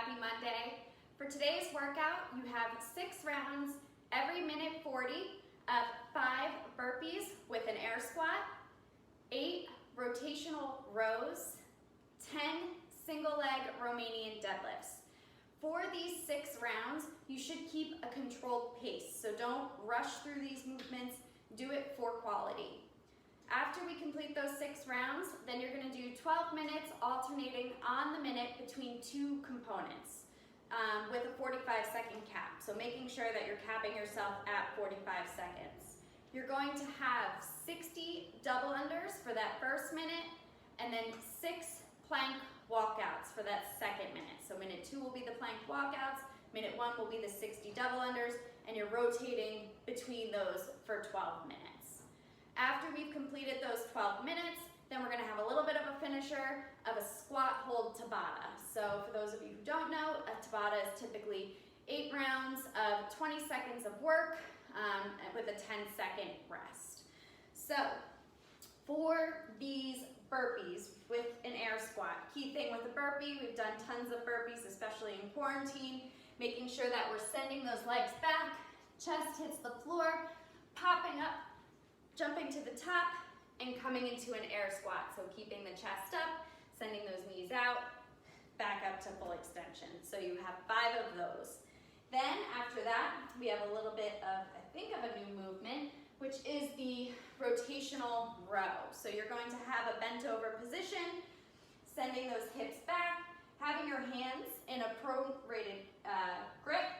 Happy Monday. For today's workout, you have 6 rounds, every minute 40 of 5 burpees with an air squat, 8 rotational rows, 10 single leg Romanian deadlifts. For these 6 rounds, you should keep a controlled pace, so don't rush through these movements, do it for quality. After we complete those 6 rounds, then you're gonna do 12 minutes alternating on the minute between 2 components with a 45-second cap. So making sure that you're capping yourself at 45 seconds. You're going to have 60 double unders for that first minute and then 6 plank walkouts for that second minute. So minute 2 will be the plank walkouts, minute 1 will be the 60 double unders, and you're rotating between those for 12 minutes. After we've completed those 12 minutes, then we're gonna have a little bit of a finisher of a squat hold Tabata. So for those of you who don't know, a Tabata is typically 8 rounds of 20 seconds of work with a 10-second rest. So for these burpees with an air squat, key thing with the burpee, we've done tons of burpees, especially in quarantine, making sure that we're sending those legs back, chest hits the floor, popping up, jumping to the top, and coming into an air squat. So keeping the chest up, sending those knees out, back up to full extension. So you have 5 of those. Then after that, we have a little bit of, I think of a new movement, which is the rotational row. So you're going to have a bent over position, sending those hips back, having your hands in a prorated grip,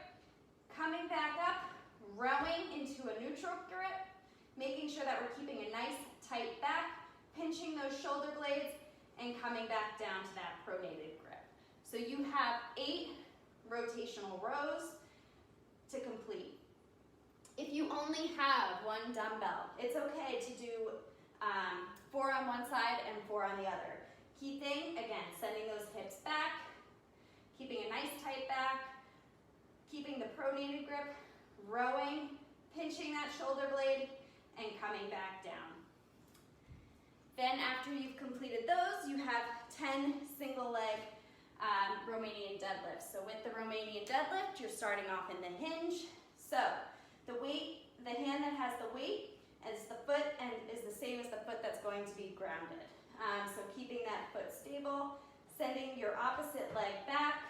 coming back up, rowing into a neutral grip, making sure that we're keeping a nice tight back, pinching those shoulder blades, and coming back down to that pronated grip. So you have 8 rotational rows to complete. If you only have 1 dumbbell, it's okay to do 4 on one side and 4 on the other. Key thing, again, sending those hips back, keeping a nice tight back, keeping the pronated grip, rowing, pinching that shoulder blade, and coming back down. Then after you've completed those, you have 10 single leg Romanian deadlifts. So with the Romanian deadlift, you're starting off in the hinge. So the weight, the hand that has the weight is the foot and is the same as the foot that's going to be grounded. So keeping that foot stable, sending your opposite leg back,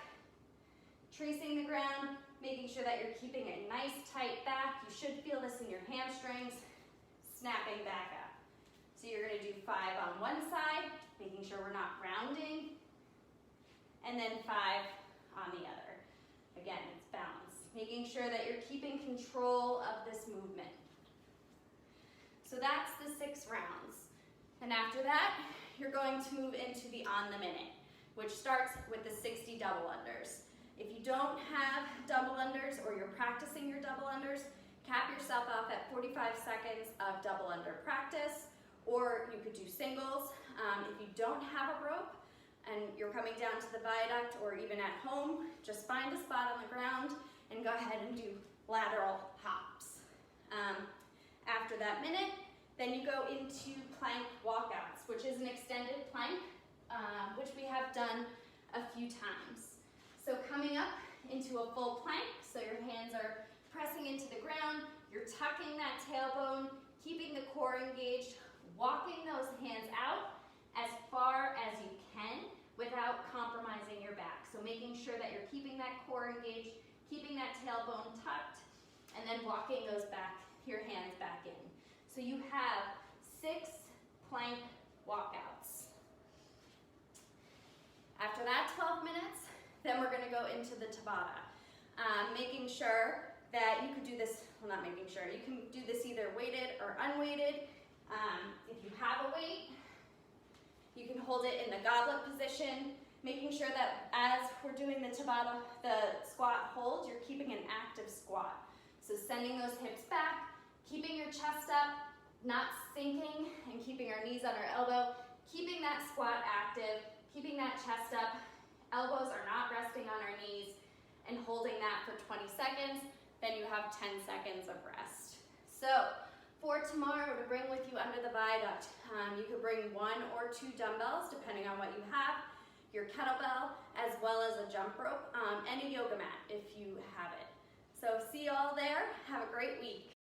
tracing the ground, making sure that you're keeping a nice tight back. You should feel this in your hamstrings, snapping back up. So you're gonna do 5 on one side, making sure we're not rounding, and then 5 on the other. Again, it's balance, making sure that you're keeping control of this movement. So that's the 6 rounds. And after that, you're going to move into the on the minute, which starts with the 60 double unders. If you don't have double unders or you're practicing your double unders, cap yourself off at 45 seconds of double under practice, or you could do singles. If you don't have a rope and you're coming down to the viaduct or even at home, just find a spot on the ground and go ahead and do lateral hops. After that minute, then you go into plank walkouts, which is an extended plank, which we have done a few times. So coming up into a full plank, so your hands are pressing into the ground, you're tucking that tailbone, keeping the core engaged, walking those hands out as far as you can without compromising your back. So making sure that you're keeping that core engaged, keeping that tailbone tucked, and then walking those your hands back in. So you have 6 plank walkouts. After that 12 minutes, then we're gonna go into the Tabata. Making sure that you could do this, well, not making sure, you can do this either weighted or unweighted. If you have a weight, you can hold it in the goblet position, making sure that as we're doing the Tabata, the squat hold, you're keeping an active squat. So sending those hips back, keeping your chest up, not sinking, and keeping our knees on our elbow, keeping that squat active, keeping that chest up, elbows are not resting on our knees, and holding that for 20 seconds, then you have 10 seconds of rest. So for tomorrow to bring with you under the viaduct, you could bring 1 or 2 dumbbells depending on what you have. your kettlebell, as well as a jump rope, and a yoga mat if you have it. So see you all there. Have a great week.